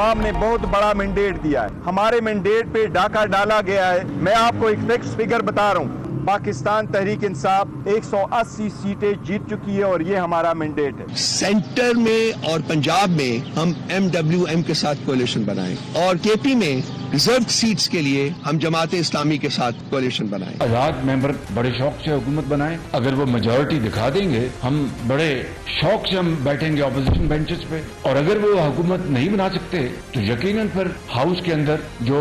अवाम ने बहुत बड़ा मैंडेट दिया है। हमारे मैंडेट पे डाका डाला गया है। मैं आपको एक फिक्स फिगर बता रहा हूँ, पाकिस्तान तहरीक इंसाफ 180 सीटें जीत चुकी है और ये हमारा मैंडेट है। सेंटर में और पंजाब में हम MWM के साथ कोalition बनाएं और KP में रिजर्व सीट्स के लिए हम जमात इस्लामी के साथ कोalition बनाएं। आजाद मेंबर बड़े शौक से हुकूमत बनाएं, अगर वो मेजॉरिटी दिखा देंगे हम बड़े शौक से हम बैठेंगे ऑपोजिशन बेंचेस पे, और अगर वो हुकूमत नहीं बना सकते तो यकीनन फिर हाउस के अंदर जो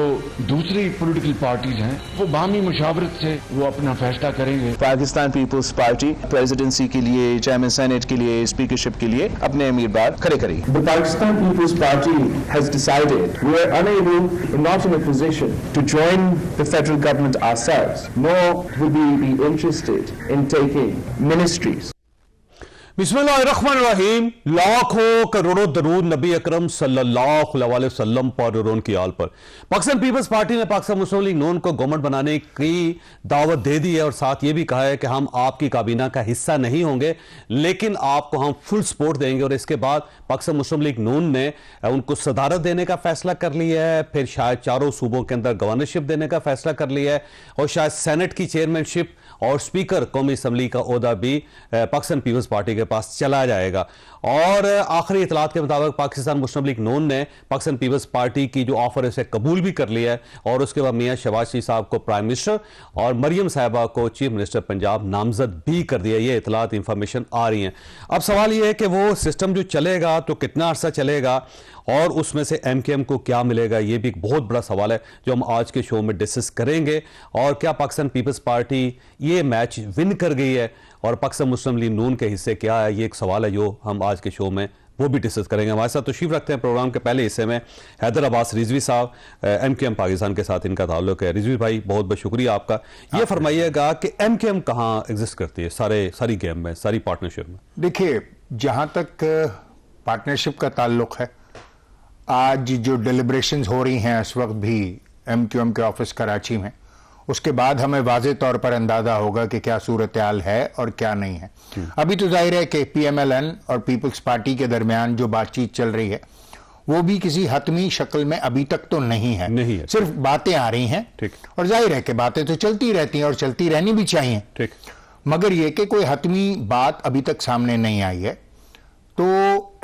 दूसरी पॉलिटिकल पार्टीज हैं वो बाहमी मुशावरत से वो अपना फैसला करेंगे। पाकिस्तान पीपुल्स पार्टी प्रेसिडेंसी के लिए, चेयरमैन सेनेट के लिए, स्पीकरशिप के लिए अपने उम्मीदवार खड़े करेगी। The Pakistan People's Party has decided we are unable, not in a position to join the federal government ourselves, nor would we be interested in taking ministries. बिस्मिल्लाहिर्रहमानिर्रहीम। लाखों करोड़ों दरूद नबी अकरम सल्लल्लाहु अलैहि वसल्लम पर और उनकी आल पर। पाकिस्तान पीपल्स पार्टी ने पाकिस्तान मुस्लिम लीग नून को गवर्नमेंट बनाने की दावत दे दी है और साथ ये भी कहा है कि हम आपकी काबीना का हिस्सा नहीं होंगे, लेकिन आपको हम फुल सपोर्ट देंगे। और इसके बाद पाकिस्तान मुस्लिम लीग नून ने उनको सदारत देने का फैसला कर लिया है, फिर शायद चारों सूबों के अंदर गवर्नरशिप देने का फैसला कर लिया है, और शायद सेनेट की चेयरमैनशिप और स्पीकर कौमी असम्बली का ओहदा भी पाकिस्तान पीपल्स पार्टी के पास चला जाएगा। और आखिरी इतलात के मुताबिक पाकिस्तान मुस्लिम लीग नून ने पाकिस्तान पीपल्स पार्टी की जो ऑफर है उसे कबूल भी कर लिया है, और उसके बाद मियां शहबाज शरीफ साहब को प्राइम मिनिस्टर और मरियम साहिबा को चीफ मिनिस्टर पंजाब नामजद भी कर दिया। ये इतलात इंफॉर्मेशन आ रही हैं। अब सवाल यह है कि वो सिस्टम जो चलेगा तो कितना अरसा चलेगा और उसमें से MKM को क्या मिलेगा, ये भी एक बहुत बड़ा सवाल है जो हम आज के शो में डिस्कस करेंगे। और क्या पाकिस्तान पीपल्स पार्टी ये मैच विन कर गई है और पाकिस्तान मुस्लिम लीग नून के हिस्से क्या है, ये एक सवाल है जो हम आज के शो में वो भी डिस्कस करेंगे। हमारे साथ तशरीफ रखते हैं प्रोग्राम के पहले हिस्से में हैदर अब्बास रिजवी साहब, MKM पाकिस्तान के साथ इनका ताल्लुक है। रिजवी भाई बहुत बहुत शुक्रिया आपका। ये फरमाइएगा कि MKM कहाँ एग्जिस्ट करती है सारी गेम में, सारी पार्टनरशिप में? देखिए, जहां तक पार्टनरशिप का ताल्लुक है, आज जो डिलिब्रेशंस हो रही हैं इस वक्त भी MQM के ऑफिस कराची में, उसके बाद हमें वाज़े तौर पर अंदाजा होगा कि क्या सूरत हाल है और क्या नहीं है। अभी तो जाहिर है कि PMLN और पीपल्स पार्टी के दरमियान जो बातचीत चल रही है वो भी किसी हतमी शक्ल में अभी तक तो नहीं है। सिर्फ बातें आ रही हैं, और जाहिर है कि बातें तो चलती रहती हैं और चलती रहनी भी चाहिए, मगर यह कि कोई हतमी बात अभी तक सामने नहीं आई है। तो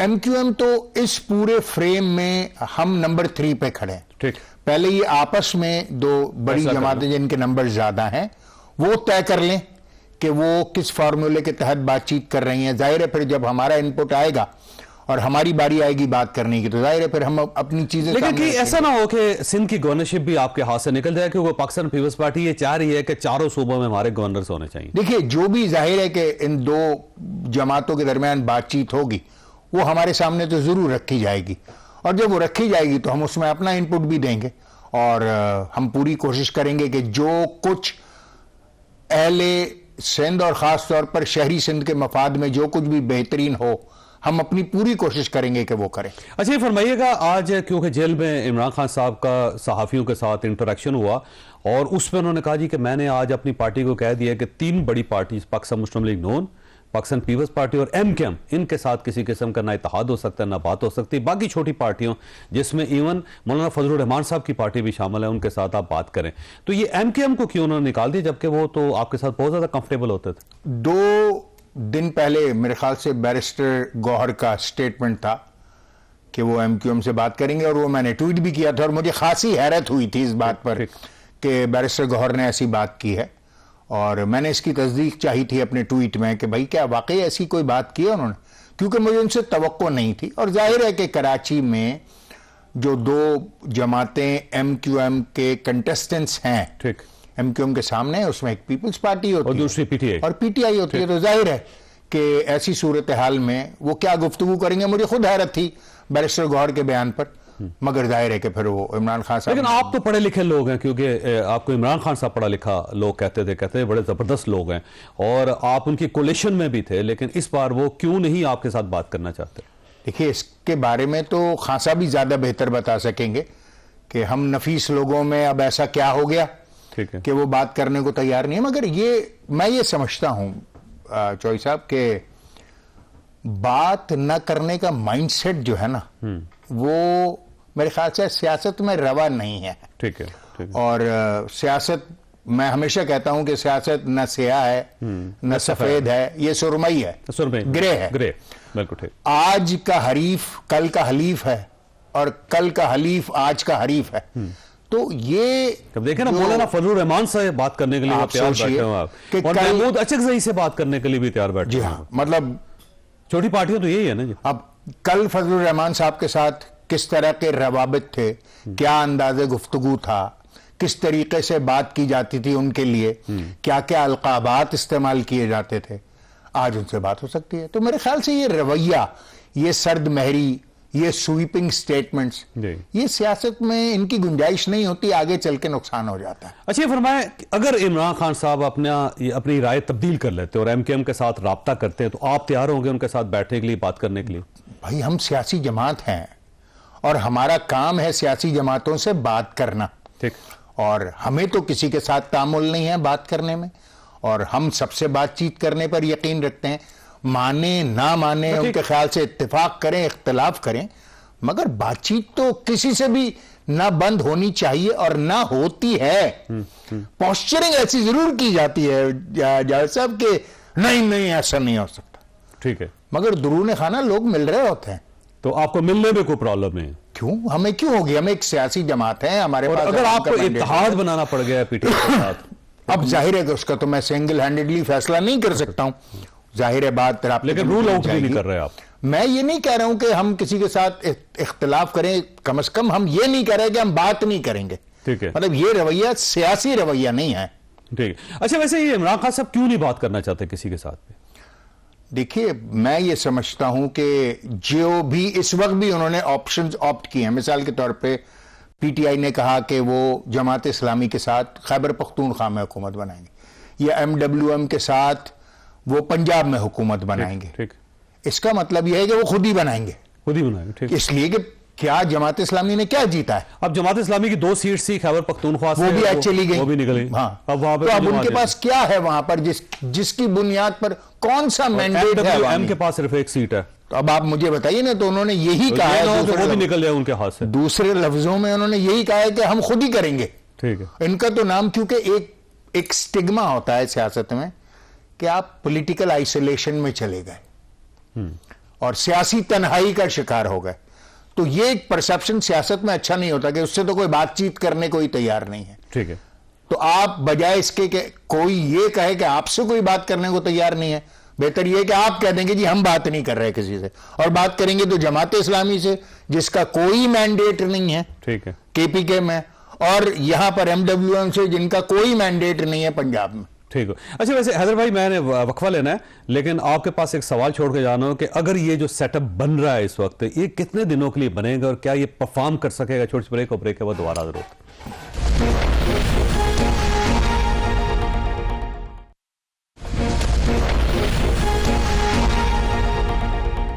MQM तो इस पूरे फ्रेम में हम नंबर 3 पे खड़े हैं। पहले ये आपस में दो बड़ी जमातें जिनके नंबर ज्यादा हैं वो तय कर लें कि वो किस फार्मूले के तहत बातचीत कर रही हैं। जाहिर है फिर जब हमारा इनपुट आएगा और हमारी बारी आएगी बात करने की, तो जाहिर है फिर हम अपनी चीजें। लेकिन कि ऐसा ना हो कि सिंध की गवर्नरशिप भी आपके हाथ से निकल जाए, क्योंकि पाकिस्तान पीपल्स पार्टी ये चाह रही है कि चारों सूबों में हमारे गवर्नर्स होने चाहिए। देखिए, जो भी जाहिर है कि इन दो जमातों के दरमियान बातचीत होगी वो हमारे सामने तो जरूर रखी जाएगी, और जब वो रखी जाएगी तो हम उसमें अपना इनपुट भी देंगे, और हम पूरी कोशिश करेंगे कि जो कुछ अहले सिंध और ख़ास तौर पर शहरी सिंध के मफाद में जो कुछ भी बेहतरीन हो, हम अपनी पूरी कोशिश करेंगे कि वो करें। अच्छा, ये फरमाइएगा, आज क्योंकि जेल में इमरान खान साहब का सहाफ़ियों के साथ इंटरेक्शन हुआ और उस पर उन्होंने कहा जी कि मैंने आज अपनी पार्टी को कह दिया कि 3 बड़ी पार्टी, पाकिस्तान मुस्लिम लीग नून, पाकिस्तान पीपल्स पार्टी और MKM, इनके साथ किसी किस्म का ना इत्तेहाद हो सकता है ना बात हो सकती। बाकी छोटी पार्टियों जिसमें इवन मौलाना फजलुर रहमान साहब की पार्टी भी शामिल है, उनके साथ आप बात करें। तो ये MKM को क्यों उन्होंने निकाल दिया, जबकि वो तो आपके साथ बहुत ज्यादा कंफर्टेबल होते थे? 2 दिन पहले मेरे ख्याल से बैरिस्टर गौहर का स्टेटमेंट था कि वो MQM से बात करेंगे, और वो मैंने ट्वीट भी किया था, और मुझे खासी हैरत हुई थी इस बात पर कि बैरिस्टर गौहर ने ऐसी बात की है, और मैंने इसकी तस्दीक चाही थी अपने ट्वीट में कि भाई क्या वाकई ऐसी कोई बात की है उन्होंने, क्योंकि मुझे उनसे तवक्को नहीं थी। और जाहिर है कि कराची में जो 2 जमातें MQM के कंटेस्टेंट्स हैं, MQM के सामने उसमें एक पीपल्स पार्टी होती है और दूसरी PTI होती है, तो जाहिर है कि ऐसी सूरत हाल में वो क्या गुफ्तगू करेंगे। मुझे खुद हैरत थी बैरिस्टर गौहर के बयान पर, मगर जाहिर है कि फिर वो इमरान खान साहब। लेकिन आप तो पढ़े लिखे लोग हैं, क्योंकि आपको इमरान खान साहब पढ़ा लिखा लोग कहते थे बड़े जबरदस्त लोग हैं, और आप उनकी कोलिशन में भी थे, लेकिन इस बार वो क्यों नहीं आपके साथ बात करना चाहते? देखिए, इसके बारे में तो खान साहब भी ज्यादा बेहतर बता सकेंगे कि हम नफीस लोगों में अब ऐसा क्या हो गया कि वो बात करने को तैयार नहीं है। मगर मैं ये समझता हूं चौधरी साहब के बात न करने का माइंडसेट जो है ना, वो मेरे ख्याल से सियासत में रवा नहीं है। ठीक है, ठीक है। और सियासत, मैं हमेशा कहता हूं कि सियासत न स्याह है न सफेद है, ये सुरमई है, ग्रे है। ग्रे, बिल्कुल ठीक। आज का हरीफ कल का हलीफ है और कल का हलीफ आज का हरीफ है। तो ये तब देखें ना, मौलाना फजलुर रहमान से बात करने के लिए आप तैयार सोचिए बैठे हो आप, कि और कल- महमूद अचकज़ई से बात करने के लिए भी तैयार बैठे जी हो। हाँ, मतलब छोटी पार्टियां तो यही है ना जी। अब कल फजलुर रहमान साहब के साथ किस तरह के रवाबित थे, क्या अंदाजे गुफ्तगू था, किस तरीके से बात की जाती थी उनके लिए, क्या क्या अलकाबात इस्तेमाल किए जाते थे, आज उनसे बात हो सकती है। तो मेरे ख्याल से ये रवैया, ये सर्द महरी, ये स्वीपिंग स्टेटमेंट्स, ये सियासत में इनकी गुंजाइश नहीं होती, आगे चल के नुकसान हो जाता है। अच्छा, ये फरमाएं, अगर इमरान खान साहब अपनी राय तब्दील कर लेते और एमकेएम के साथ राब्ता करते हैं तो आप तैयार होंगे उनके साथ बैठने के लिए, बात करने के लिए? भाई, हम सियासी जमात हैं और हमारा काम है सियासी जमातों से बात करना। ठीक। और हमें तो किसी के साथ तामुल नहीं है बात करने में, और हम सबसे बातचीत करने पर यकीन रखते हैं, माने ना माने, उनके ख्याल से इत्तेफाक करें इख्तिलाफ करें, मगर बातचीत तो किसी से भी ना बंद होनी चाहिए और ना होती है। पोस्चरिंग ऐसी जरूर की जाती है जावेद साहब के नहीं ऐसा नहीं हो सकता। ठीक है, मगर दुरूने खाना लोग मिल रहे होते हैं, तो आपको मिलने में कोई प्रॉब्लम नहीं? क्यों, हमें क्यों होगी? हम एक सियासी जमात है, हमारे और पास अगर आपको इत्तेहाद बनाना पड़ गया पीटीआई के साथ, अब जाहिर है कि उसका तो मैं सिंगल हैंडेडली फैसला नहीं कर सकता हूं, जाहिर है बात। लेकिन रूल आउट भी नहीं कर रहे आप। मैं ये नहीं कह रहा हूं कि हम किसी के साथ इख्तिलाफ करें, कम से कम हम ये नहीं कह रहे कि हम बात नहीं करेंगे। ठीक है, मतलब ये रवैया सियासी रवैया नहीं है। ठीक है। अच्छा, वैसे ये इमरान खान साहब क्यों नहीं बात करना चाहते किसी के साथ में? देखिए, मैं ये समझता हूं कि जो भी इस वक्त भी उन्होंने ऑप्शंस ऑप्ट किए हैं, मिसाल के तौर पे पीटीआई ने कहा कि वो जमात इस्लामी के साथ खैबर पख्तूनख्वा में हुकूमत बनाएंगे, या एमडब्ल्यूएम के साथ वो पंजाब में हुकूमत बनाएंगे। ठीक। इसका मतलब यह है कि वो खुद ही बनाएंगे। खुद ही बनाएंगे। ठीक। इसलिए कि क्या जमात इस्लामी ने क्या जीता है? अब जमात इस्लामी की 2 सीट थी खैबर पख्तूनख्वा से, वो भी आज चली गई, वो भी निकली। हाँ। अब वहां पे तो अब उनके पास क्या है वहां पर, जिसकी बुनियाद पर कौन सा मैंडेट है? एम के पास सिर्फ एक सीट है। तो अब आप मुझे बताइए ना, तो उन्होंने यही कहा है, वो भी निकल जाए उनके हाथ से। दूसरे लफ्जों में उन्होंने यही कहा है कि हम खुद ही करेंगे। ठीक है। इनका तो नाम, क्योंकि एक स्टिग्मा होता है सियासत में कि आप पॉलिटिकल आइसोलेशन में चले गए और सियासी तन्हाई का शिकार हो गए। तो ये एक परसेप्शन सियासत में अच्छा नहीं होता कि उससे तो कोई बातचीत करने को ही तैयार नहीं है। ठीक है। तो आप बजाय इसके कि कोई ये कहे कि आपसे कोई बात करने को तैयार नहीं है, बेहतर ये कि आप कह देंगे जी हम बात नहीं कर रहे किसी से, और बात करेंगे तो जमात इस्लामी से जिसका कोई मैंडेट नहीं है। ठीक है। केपीके में, और यहां पर एमडब्ल्यूएम से जिनका कोई मैंडेट नहीं है पंजाब में। ठीक है। अच्छा, वैसे हैदर भाई, मैंने वक्फा लेना है, लेकिन आपके पास एक सवाल छोड़ के जाना हो कि अगर ये जो सेटअप बन रहा है इस वक्त, ये कितने दिनों के लिए बनेगा और क्या ये परफॉर्म कर सकेगा? छोटी सी ब्रेक और ब्रेक के बाद दोबारा जरूर।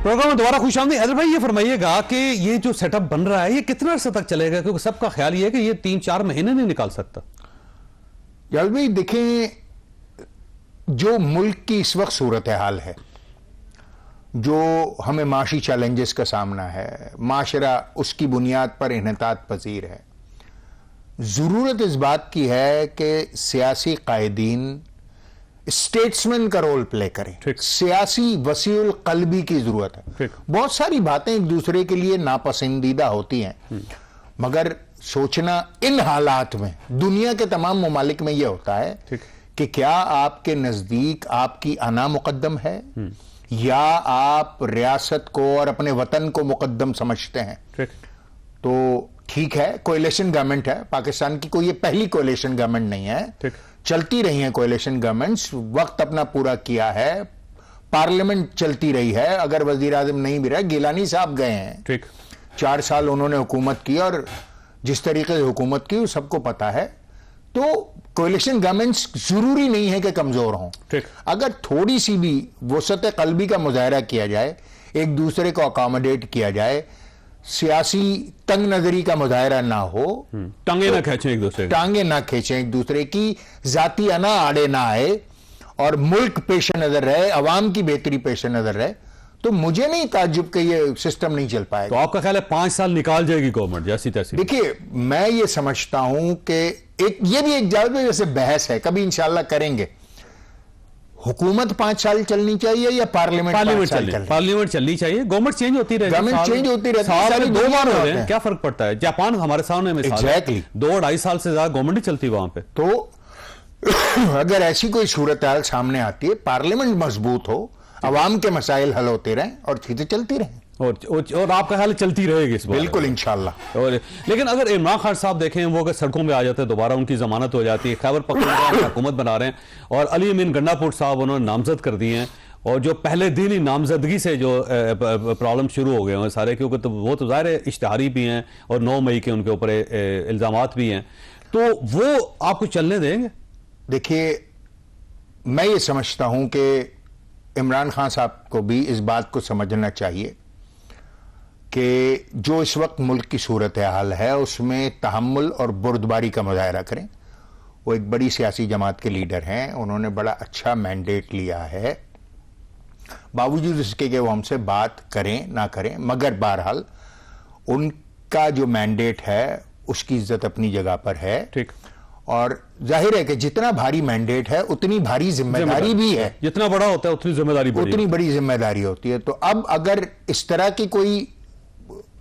प्रोग्राम में दोबारा खुशामदीद। हैदर भाई, ये फरमाइएगा कि ये जो सेटअप बन रहा है ये कितना अर्से तक चलेगा? क्योंकि सबका ख्याल ये है कि ये 3-4 महीने नहीं निकाल सकता। यार भाई देखें, जो मुल्क की इस वक्त सूरत हाल है, जो हमें माशी चैलेंजेस का सामना है, माशरा उसकी बुनियाद पर इन्हतात पजीर है। जरूरत इस बात की है कि सियासी कायदीन स्टेट्समैन का रोल प्ले करें। सियासी वसीउल कल्बी की जरूरत है। बहुत सारी बातें एक दूसरे के लिए नापसंदीदा होती हैं, मगर सोचना इन हालात में दुनिया के तमाम ममालिक में यह होता है कि क्या आपके नजदीक आपकी अना मुकद्दम है या आप रियासत को और अपने वतन को मुकद्दम समझते हैं। तो ठीक है, कोएलिशन गवर्नमेंट है पाकिस्तान की, कोई ये पहली कोएलिशन गवर्नमेंट नहीं है, चलती रही हैं कोएलिशन गवर्नमेंट्स, वक्त अपना पूरा किया है, पार्लियामेंट चलती रही है। अगर वजीर आजम नहीं भी रहे, गिलानी साहब गए हैं, 4 साल उन्होंने हुकूमत की और जिस तरीके से हुकूमत की वो सबको पता है। तो कोएलिशन गवर्नमेंट्स जरूरी नहीं है कि कमजोर हों। अगर थोड़ी सी भी वसत कल्बी का मुजाहरा किया जाए, एक दूसरे को अकोमोडेट किया जाए, सियासी तंग नजरी का मुजाहरा ना हो, टांगे ना खींचें एक दूसरे की, टांगे ना खींचें एक दूसरे की, जाती अना आड़े ना आए और मुल्क पेश नजर रहे, अवाम की बेहतरी पेश नजर रहे, तो मुझे नहीं ताज्जुब कि ये सिस्टम नहीं चल तो पाएगा। आपका ख्याल है 5 साल निकाल जाएगी गवर्नमेंट जैसी तैसी? देखिए, मैं ये समझता हूं कि ये भी एक जायज जैसे बहस है, कभी इंशाल्लाह करेंगे, हुकूमत 5 साल चलनी चाहिए या पार्लियामेंट 5 साल चलनी? पार्लियामेंट चलनी चाहिए। गवर्नमेट चेंज होती रहती है, गवर्नमेंट चेंज होती रहती है, साल सारी में 2 दुनिया बार में हो होते रहे हैं, हैं। क्या फर्क पड़ता है? जापान हमारे सामने मिसाल है, Exactly. 2-2.5 साल से ज्यादा गवर्नमेंट ही चलती वहां पे। तो अगर ऐसी कोई सूरत हाल सामने आती है, पार्लियामेंट मजबूत हो, अवाम के मसाइल हल होते रहें और चीजें चलती रहें, और आपका ख्याल है चलती रहेगी इस बार? बिल्कुल इंशाल्लाह। और लेकिन अगर इमरान खान साहब देखें, वो अगर सड़कों में आ जाते हैं, दोबारा उनकी जमानत हो जाती है, खैबर पख्तूनख्वा में हुकूमत बना रहे हैं और अली अमीन गंडापुर साहब उन्होंने नामजद कर दिए हैं, और जो पहले दिन ही नामजदगी से जो प्रॉब्लम शुरू हो गए हैं सारे, क्योंकि तो वो तो ज़ाहिर है इश्तिहारी भी हैं और 9 मई के उनके ऊपर इल्ज़ामात भी हैं, तो वो आपको चलने देंगे? देखिए, मैं ये समझता हूं कि इमरान खान साहब को भी इस बात को समझना चाहिए कि जो इस वक्त मुल्क की सूरत हाल है उसमें तहम्मुल और बुर्दबारी का मुजाहरा करें। वो एक बड़ी सियासी जमात के लीडर हैं, उन्होंने बड़ा अच्छा मैंडेट लिया है, बावजूद इसके कि वो हमसे बात करें ना करें, मगर बहरहाल उनका जो मैंडेट है उसकी इज्जत अपनी जगह पर है। ठीक। और जाहिर है कि जितना भारी मैंडेट है उतनी भारी जिम्मेदारी भी है, जितना बड़ा होता है उतनी जिम्मेदारी उतनी बड़ी जिम्मेदारी होती है। तो अब अगर इस तरह की कोई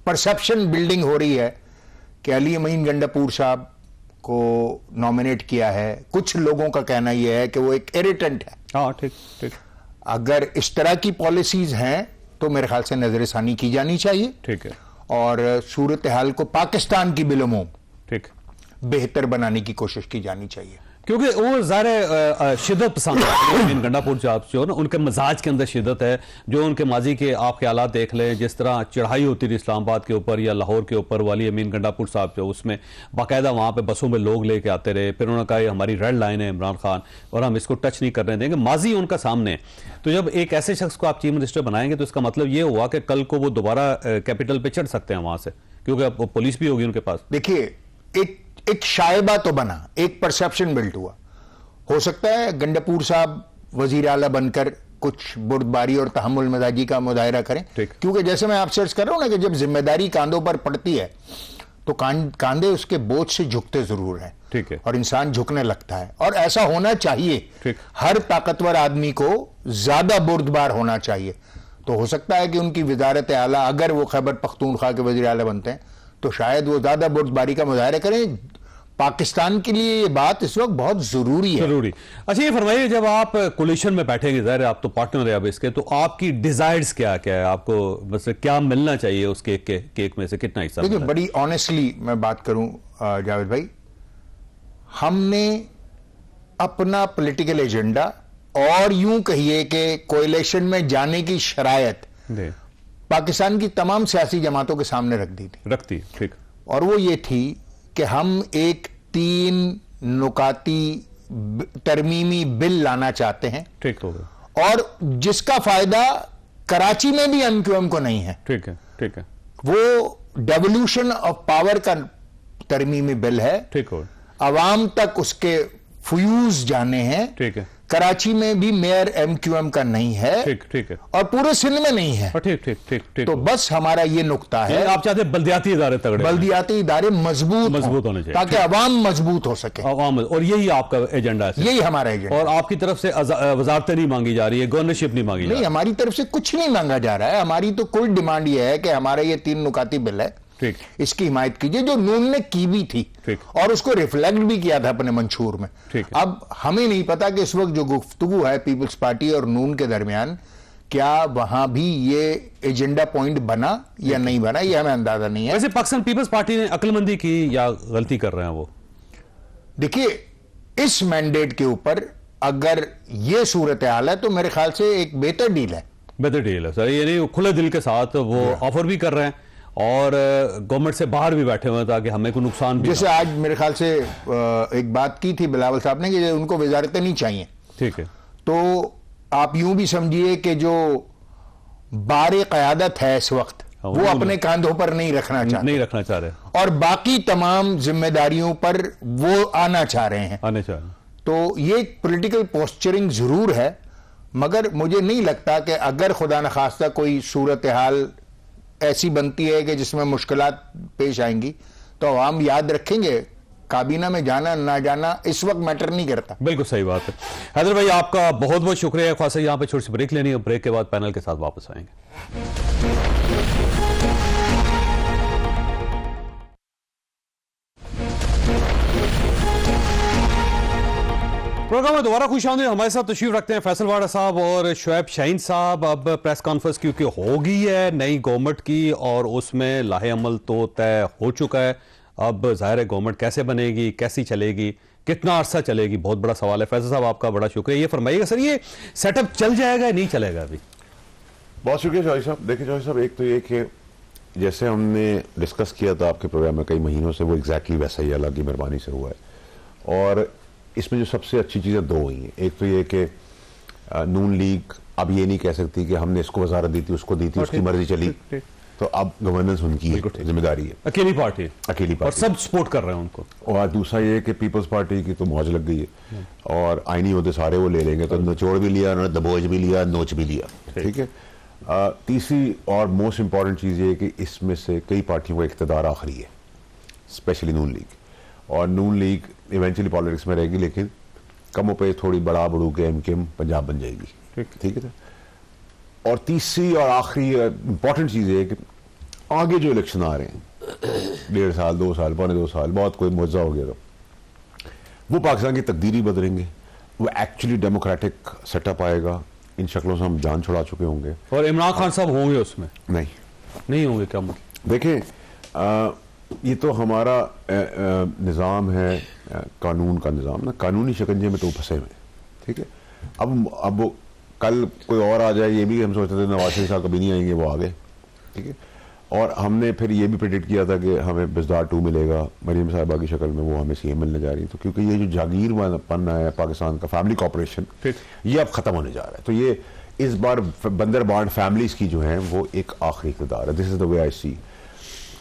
परसेप्शन बिल्डिंग हो रही है कि अली अमीन गंडापुर साहब को नॉमिनेट किया है, कुछ लोगों का कहना यह है कि वो एक इरिटेंट है। हाँ, ठीक ठीक। अगर इस तरह की पॉलिसीज हैं तो मेरे ख्याल से नजरसानी की जानी चाहिए, ठीक है, और सूरत हाल को पाकिस्तान की बिलमों ठीक बेहतर बनाने की कोशिश की जानी चाहिए, क्योंकि वो ज़ाहिर शिद्दत पसंद है। गंडापुर साहब जो ना, उनके मजाज के अंदर शिद्दत है। जो उनके माजी के आप ख्यालात देख लें, जिस तरह चढ़ाई होती थी इस्लामाबाद के ऊपर या लाहौर के ऊपर, वाली अमीन गंडापुर साहब जो उसमें बाकायदा वहाँ पे बसों में लोग लेके आते रहे, फिर उन्होंने कहा ये हमारी रेड लाइन है इमरान खान और हम इसको टच नहीं करने देंगे, माजी उनका सामने। तो जब एक ऐसे शख्स को आप चीफ मिनिस्टर बनाएंगे तो इसका मतलब ये हुआ कि कल को वो दोबारा कैपिटल पर चढ़ सकते हैं वहाँ से, क्योंकि अब पुलिस भी होगी उनके पास। देखिए, एक शायबा तो बना, एक परसेप्शन बिल्ट हुआ, हो सकता है गंडापुर साहब वजीर आला बनकर कुछ बुर्दबारी और तहम्मुल मिजाजी का मुजाहरा करें, क्योंकि जैसे मैं आपसे अर्ज कर रहा हूं ना कि जब जिम्मेदारी कांधों पर पड़ती है तो कांधे उसके बोझ से झुकते जरूर हैं, ठीक है, और इंसान झुकने लगता है, और ऐसा होना चाहिए। ठीक। हर ताकतवर आदमी को ज्यादा बुर्दबार होना चाहिए। तो हो सकता है कि उनकी वजारत आला, अगर वो खैबर पख्तूनख्वा के वजीर आला बनते हैं तो शायद वो ज्यादा बुर्दबारी का मुजाहरा करें। पाकिस्तान के लिए ये बात इस वक्त बहुत जरूरी है। जरूरी। अच्छा, ये फरमाइए, जब आप कोलिशन में बैठेंगे, ज़ाहिर है आप तो पार्टनर है अब इसके, तो आपकी डिजायर्स क्या क्या है? आपको बस क्या मिलना चाहिए उस केक में से, कितना हिस्सा? देखिए, बड़ी ऑनेस्टली मैं बात करूं जावेद भाई, हमने अपना पॉलिटिकल एजेंडा और यूं कहिए कि कोalition में जाने की शरायत पाकिस्तान की तमाम सियासी जमातों के सामने रखती। ठीक। और वो ये थी कि हम एक 3 नुकाती तरमीमी बिल लाना चाहते हैं, ठीक हो गया, और जिसका फायदा कराची में भी एमक्यूएम को नहीं है। ठीक है, ठीक है। वो डेवोल्यूशन ऑफ पावर का तरमीमी बिल है, ठीक हो, अवाम तक उसके फ्यूज जाने हैं, ठीक है। कराची में भी मेयर एमक्यूएम का नहीं है, ठीक है, और पूरे सिंध में नहीं है, ठीक। तो बस हमारा ये नुक्ता है, आप चाहते हैं बल्दियाती इदारे तगड़े, बल्दियाती इदारे मजबूत होने चाहिए, ताकि अवाम मजबूत हो सके, और यही आपका एजेंडा है? यही हमारा एजेंडा। और आपकी तरफ से वजारतें नहीं मांगी जा रही है, गवर्नरशिप नहीं मांगी? नहीं, हमारी तरफ से कुछ नहीं मांगा जा रहा है। हमारी तो कोई डिमांड ये है कि हमारा ये 3 नुकाती बिल है, ठीक, इसकी हिमायत कीजिए, जो नून ने की भी थी, ठीक, और उसको रिफ्लेक्ट भी किया था अपने मंशूर में। ठीक। अब हमें नहीं पता कि इस वक्त जो गुफ्तगू है पीपल्स पार्टी और नून के दरमियान, क्या वहां भी ये एजेंडा पॉइंट बना या नहीं बना, ये हमें अंदाजा नहीं है। वैसे पाकिस्तान पीपल्स पार्टी ने अक्लमंदी की या गलती कर रहे हैं वो? देखिए, इस मैंडेट के ऊपर अगर ये सूरत हाल है तो मेरे ख्याल से एक बेहतर डील है। बेहतर डील है सर, ये नहीं खुले दिल के साथ वो ऑफर भी कर रहे हैं और गवर्नमेंट से बाहर भी बैठे हुए हैं ताकि हमें कोई नुकसान भी। जैसे आज मेरे ख्याल से एक बात की थी बिलावल साहब ने कि उनको वजारतें नहीं चाहिए, ठीक है, तो आप यूं भी समझिए कि जो बारे क़यादत है इस वक्त वो अपने कांधों पर नहीं रखना चाह रहे, और बाकी तमाम जिम्मेदारियों पर वो आना चाह रहे हैं। तो ये पॉलिटिकल पोस्चरिंग जरूर है, मगर मुझे नहीं लगता कि अगर खुदा न खास्ता कोई सूरत हाल ऐसी बनती है कि जिसमें मुश्किलात पेश आएंगी, तो हम याद रखेंगे काबीना में जाना ना जाना इस वक्त मैटर नहीं करता। बिल्कुल सही बात है। हैदर भाई आपका बहुत बहुत शुक्रिया। खासा यहाँ पे छोटी सी ब्रेक लेनी है, ब्रेक के बाद पैनल के साथ वापस आएंगे। प्रोग्राम में दोबारा खुशामदीद। हमारे साथ तशरीफ रखते हैं फैसल वाड़ा साहब और शुएब शाहीन साहब। अब प्रेस कॉन्फ्रेंस क्योंकि होगी है नई गवर्नमेंट की और उसमें लाहे अमल तो तय हो चुका है। अब जाहिर है गवर्नमेंट कैसे बनेगी, कैसी चलेगी, कितना अरसा चलेगी, बहुत बड़ा सवाल है। फैसल साहब आपका बड़ा शुक्रिया। ये फरमाइएगा सर, ये सेटअप चल जाएगा नहीं चलेगा अभी? बहुत शुक्रिया चौधरी साहब। देखिए चौधरी साहब, एक तो ये कि जैसे हमने डिस्कस किया था आपके प्रोग्राम में कई महीनों से, वो एग्जैक्टली वैसा ही अल्लाह की मेहरबानी से हुआ है। और इसमें जो सबसे अच्छी चीज़ें दो हुई हैं, एक तो ये कि नून लीग अब ये नहीं कह सकती कि हमने इसको वजारत दी थी, उसको दी थी, उसकी मर्जी चली, तो अब गवर्नेंस उनकी है, जिम्मेदारी है, अकेली पार्टी और सब सपोर्ट कर रहे हैं उनको। और दूसरा ये कि पीपल्स पार्टी की तो मौज लग गई है और आईनी होते सारे वो ले लेंगे, तो निचोड़ भी लिया उन्होंने, दबोच भी लिया, नोच भी लिया, ठीक है। तीसरी और मोस्ट इंपॉर्टेंट चीज़ ये कि इसमें से कई पार्टियों का इख्तिदार आखिरी है, स्पेशली नून लीग। और नून लीग इवेंचुअली पॉलिटिक्स में रहेगी, लेकिन कमों पे थोड़ी बड़ा बड़ू के एमकेएम पंजाब बन जाएगी, ठीक है। और तीसरी और आखिरी इंपॉर्टेंट चीज़ है कि आगे जो इलेक्शन आ रहे हैं 1.5 साल 2 साल 2.25 साल बहुत कोई मुआवजा हो गया, तो वो पाकिस्तान की तकदीर ही बदलेंगे। वो एक्चुअली डेमोक्रेटिक सेटअप आएगा, इन शक्लों से हम जान छुड़ा चुके होंगे। और इमरान खान साहब होंगे उसमें? नहीं होंगे। क्या मतलब? देखें, ये तो हमारा निज़ाम है, कानून का निज़ाम ना, कानूनी शिकंजे में तो फंसे हुए, ठीक है। अब वो कल कोई और आ जाए, ये भी हम सोचते थे नवाज शरीफ साहब कभी नहीं आएंगे, वो आ गए, ठीक है। और हमने फिर ये भी प्रेडिक्ट किया था कि हमें बिजदार 2 मिलेगा मरीम साहिबा की शक्ल में, वो हमें सीएम मिलने जा रही है। तो क्योंकि ये जो जागीरपन है पाकिस्तान का, फैमिली कॉर्पोरेशन, ये अब खत्म होने जा रहा है। तो ये इस बार बंदरबांट फैमिलीज की जो है वो एक आखिरी इक़्तिदार है। दिस इज द वे आई सी।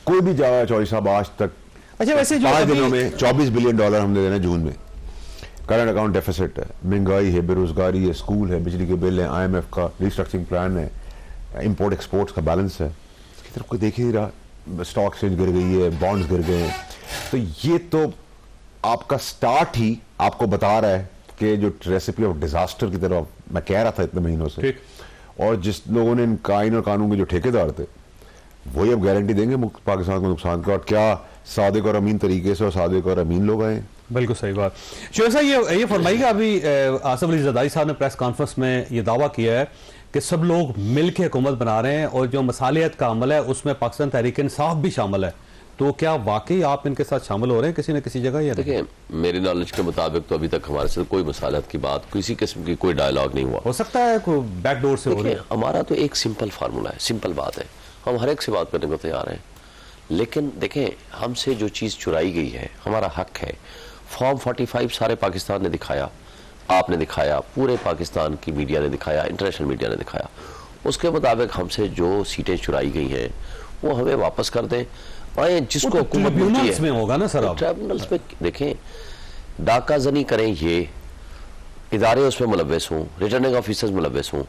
कोई भी जाए चौधरी साहब आज तक, अच्छा वैसे 5 दिनों में $24 बिलियन हमने देना जून में, करंट अकाउंट डेफिसिट है, महंगाई है, बेरोजगारी है, स्कूल है, बिजली के बिल है, IMF का रिस्ट्रक्चरिंग प्लान है, इंपोर्ट एक्सपोर्ट्स का बैलेंस है, इसकी तरफ कोई देख ही नहीं रहा। स्टॉक एक्सचेंज गिर गई है, बॉन्ड्स गिर गए हैं। तो ये तो आपका स्टार्ट ही आपको बता रहा है कि जो रेसिपी ऑफ डिजास्टर की तरफ मैं कह रहा था इतने महीनों से, और जिस लोगों ने इन आईन और कानून के जो ठेकेदार थे वही अब गारंटी देंगे पाकिस्तान को नुकसान का। और क्या सादिक और अमीन तरीके से और सादिक और अमीन लोग आए? बिल्कुल सही बात। शुएब साहब ये फरमाइएगा, अभी आसिफ अली ज़रदारी साहब ने प्रेस कॉन्फ्रेंस में ये दावा किया है कि सब लोग मिल के हुकूमत बना रहे हैं और जो मसालियत का अमल है उसमें पाकिस्तान तहरीक इंसाफ भी शामिल है। तो क्या वाकई आप इनके साथ शामिल हो रहे हैं किसी न किसी जगह? या देखिए, मेरी नॉलेज के मुताबिक तो अभी तक हमारे साथ कोई मसालत की बात, किसी किस्म की कोई डायलॉग नहीं हुआ। हो सकता है कोई बैकडोर से हो रही है। हमारा तो एक सिंपल फार्मूला है, सिंपल बात है, हम हर एक से बात करने को तैयार हैं। लेकिन देखें, हमसे जो चीज़ चुराई गई है, हमारा हक है। फॉर्म 45 सारे पाकिस्तान ने दिखाया, आपने दिखाया, पूरे पाकिस्तान की मीडिया ने दिखाया, इंटरनेशनल मीडिया ने दिखाया। उसके मुताबिक हमसे जो सीटें चुराई गई हैं वो हमें वापस कर दें। आए जिसको हुकूमत मिलती है, में होगा ना सर, ट्रिब्यूनल्स में देखें, डाका जनी करें, ये इदारे उसमें मुलव्वस हों, रिटर्निंग ऑफिसर्स मुलव्वस हों,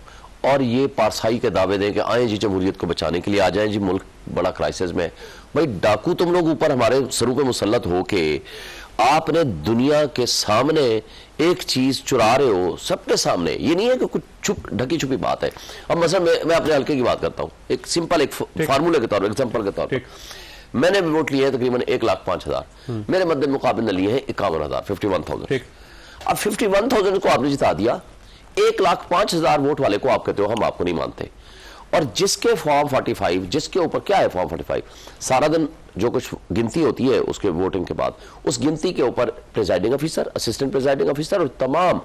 और ये पारसाई के दावे दें कि आए जी जमहूरियत को बचाने के लिए आ जाएं जी, मुल्क बड़ा क्राइसिस में। भाई डाकू तुम लोग ऊपर हमारे सरों पे मुसल्लत हो के आपने दुनिया के सामने एक चीज चुरा रहे हो, सबके सामने। ये नहीं है कि कुछ छुप ढकी छुपी बात है। अब मसलन मैं अपने हल्के की बात करता हूँ, एक सिंपल एक फार्मूले के तौर पर, एग्जाम्पल के तौर पर, मैंने भी वोट लिए है तकरीबन 1,05,000, मेरे मद्दे मुकाबले ने लिए हैं 51,000, 51,000। अब 51,000 को आपने जिता दिया, 1,05,000 वोट वाले को आप कहते हो हम आपको नहीं मानते। और जिसके फॉर्म 45, जिसके ऊपर क्या है फॉर्म 45, सारा दिन जो कुछ गिनती होती है उसके वोटिंग के बाद, उस गिनती के ऊपर presiding officer, assistant presiding officer और तमाम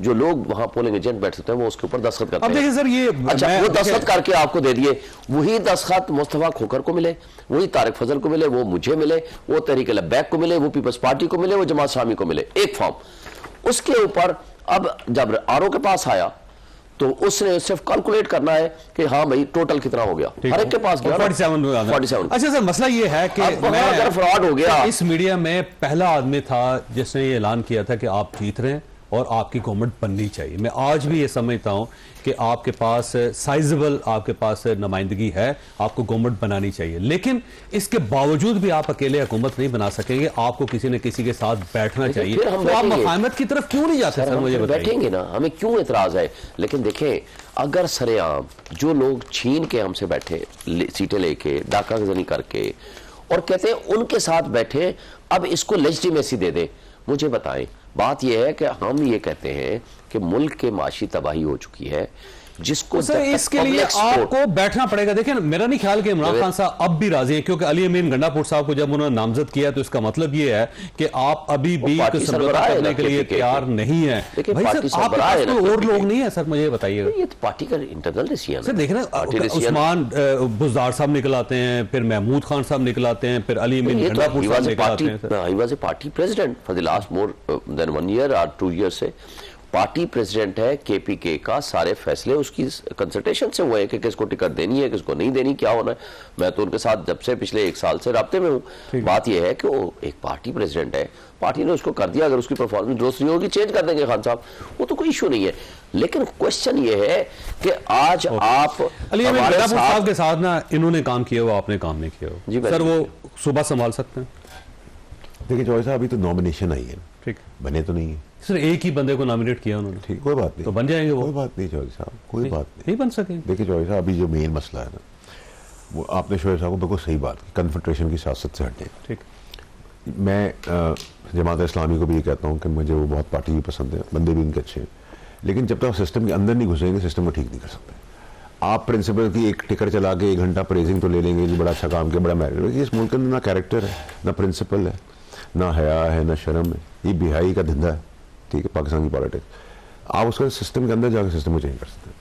जो लोग वहां पोलिंग एजेंट बैठते हैं वो उसके ऊपर दस्तखत करते हैं। सर ये अच्छा, वो दस्तखत करके आपको दे दिए, वही दस्तखत मुस्तफा खोखर को मिले, वही तारिक फजल को मिले, वो मुझे मिले, वो तहरीक लब्बैक को मिले, वो पीपल्स पार्टी को मिले, वो जमात इस्लामी को मिले, एक फॉर्म। उसके ऊपर अब जब आरओ के पास आया तो उसने सिर्फ कैलकुलेट करना है कि हाँ भाई टोटल कितना हो गया, हर एक के पास गया 47। अच्छा सर, मसला ये है कि अगर फ्रॉड हो गया, इस मीडिया में पहला आदमी था जिसने ये ऐलान किया था कि आप जीत रहे हैं और आपकी गवर्नमेंट बननी चाहिए। मैं आज भी ये समझता हूं कि आपके पास साइजेबल आपके पास नुमाइंदगी है, आपको गवर्नमेंट बनानी चाहिए, लेकिन इसके बावजूद भी आप अकेले हुकूमत नहीं बना सकेंगे, आपको किसी न किसी के साथ बैठना चाहिए। फिर हम तो आप बैठेंगे। मुफाहमत की तरफ क्यों नहीं जाते सर, मुझे बताइए। बैठेंगे ना, हमें क्यों एतराज है? लेकिन देखें, अगर सरेआम जो लोग छीन के हमसे बैठे सीटें लेके डाका गजनी करके और कहते हैं उनके साथ बैठे, अब इसको लेजिटिमेसी दे दे, मुझे बताएं। बात यह है कि हम ये कहते हैं कि मुल्क के माशी तबाही हो चुकी है, जिसको सर इसके लिए आपको बैठना पड़ेगा। देखिए मेरा नहीं ख्याल कि इमरान खान साहब अब भी राजी हैं, क्योंकि अली अमीन गंडापुर साहब को जब उन्होंने नामजद किया तो इसका मतलब ये है कि आप अभी भी समझौता करने के लिए तैयार नहीं है। भाई सर आपके पास तो और लोग नहीं है सर, मुझे बताइए। ये तो पार्टी का इंटरनल डिसीजन सर देखिए ना, उस्मान बुज़दार साहब निकल आते हैं, फिर महमूद खान साहब निकल आते हैं, फिर अली अमीन गंडापुर साहब निकल आते हैं। He was a party president for the last more than 1 year और 2 ईयर से पार्टी प्रेसिडेंट है। केपीके का सारे फैसले उसकी कंसल्टेशन से हुए हैं कि किसको टिकट देनी है, किसको नहीं देनी, क्या होना है। मैं तो उनके साथ जब से पिछले 1 साल से राब्ते में हूँ। बात यह है कि वो एक पार्टी प्रेसिडेंट है, पार्टी ने उसको कर दिया, अगर उसकी परफॉर्मेंस दुरुस्त नहीं होगी चेंज कर देंगे खान साहब, वो तो कोई इशू नहीं है। लेकिन क्वेश्चन ये है कि आज आप अली अमीन गंडापुर साहब के साथ ना इन्होंने काम किया हुआ, आपने काम नहीं किया हुआ सर, वो सुबह संभाल सकते हैं? देखिए चौधरी साहब, अभी तो नॉमिनेशन आई है, ठीक, बने तो नहीं है सर, एक ही बंदे को नॉमिनेट किया उन्होंने। ठीक, कोई बात नहीं, तो बन जाएंगे वो। कोई बात नहीं चौधरी साहब, कोई बात नहीं बन सकेंगे। देखिए चौधरी साहब, अभी जो मेन मसला है ना, वो आपने शोएब साहब को बिल्कुल सही बात की, कन्फेडरेशन की सियासत से हटे। ठीक, मैं जमात इस्लामी को भी ये कहता हूँ कि मुझे वो बहुत पार्टी भी पसंद है, बंदे भी उनके अच्छे हैं, लेकिन जब तक सिस्टम के अंदर नहीं घुसेंगे सिस्टम को ठीक नहीं कर सकते। आप प्रिंसिपल की एक टिकट चला के 1 घंटा प्रेजिंग तो ले लेंगे जी, बड़ा अच्छा काम किया, बड़ा मेरिट। इस मुल्क के अंदर ना कैरेक्टर है, ना प्रिंसिपल है, ना हया है, ना शर्म है, ये बिहाई का धंधा है। ठीक है, पाकिस्तान की पॉलिटिक्स, आप उसका सिस्टम के अंदर जाकर सिस्टम को चेंज कर सकते हैं।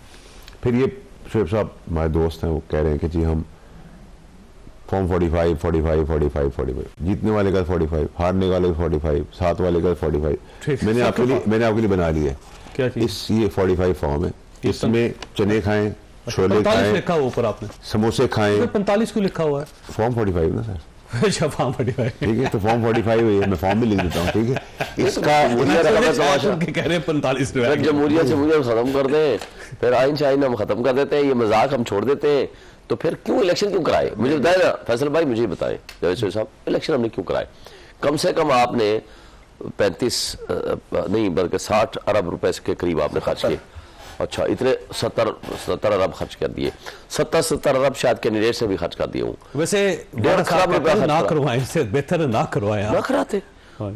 फिर ये शोएब साहब हमारे दोस्त हैं, वो कह रहे हैं कि जी हम फॉर्म 45 45 45 45, जीतने वाले का 45, हारने वाले का 45, साथ वाले का 45। मैंने आपके लिए बना लिया क्या इस ये 45 फॉर्म है, इसमें चने खाएं, छोले खाएं, लिखा हुआ ऊपर आपने, समोसे खाएं। 45 क्यों लिखा हुआ है? फॉर्म 45 ना सर। अच्छा फॉर्म 45, ठीक है, तो फॉर्म 45 हुई है, मैं फॉर्म भी लिख देता हूँ। ठीक है, इसका कह रहे 45 जमहूरियत से मुझे खत्म कर दें, फिर आइन शाइन हम खत्म कर देते हैं, ये मजाक हम छोड़ देते हैं, तो फिर क्यों इलेक्शन क्यों कराए? मुझे बताए ना फैसल भाई, मुझे बताएं जावेद साहब, इलेक्शन हमने क्यों कराए? कम से कम आपने 35 नहीं बल्कि 60 अरब रुपए के करीब आपने खर्च किए। अच्छा, इतने 70 अरब खर्च कर दिए, 70 अरब शायद कैंडिडेट से भी खर्च कर दिए हूँ। वैसे ना करवाएं, इससे बेहतर ना करवाएं, ना कराते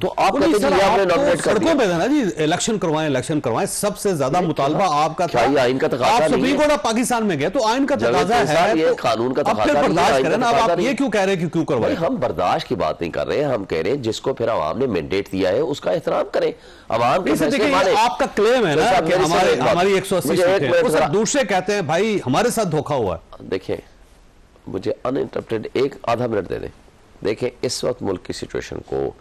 तो आप सड़कों पे ना जी, इलेक्शन करवाएं। सबसे ज्यादा मुतालबा आपका था, आइन का तकाजा आप सुप्रीम कोर्ट पाकिस्तान में गए तो आइन का तकाजा है, ये कानून का तकाजा बर्दाश्त करें ना। आप ये क्यों कह रहे हैं कि क्यों करवाएं? हम बर्दाश्त की बात नहीं कर रहे हैं, हम कह रहे हैं जिसको फिर अवाम ने मैंडेट दिया है उसका एहतराम करें। अवाम के फैसले माने। आपका क्लेम है ना कि हमारी 180 सीटें, दूसरे कहते हैं भाई हमारे साथ धोखा हुआ है। देखिए, मुझे अनइंटरप्टेड 1 मिनट दे दें। देखें, इस वक्त मुल्क की सिचुएशन को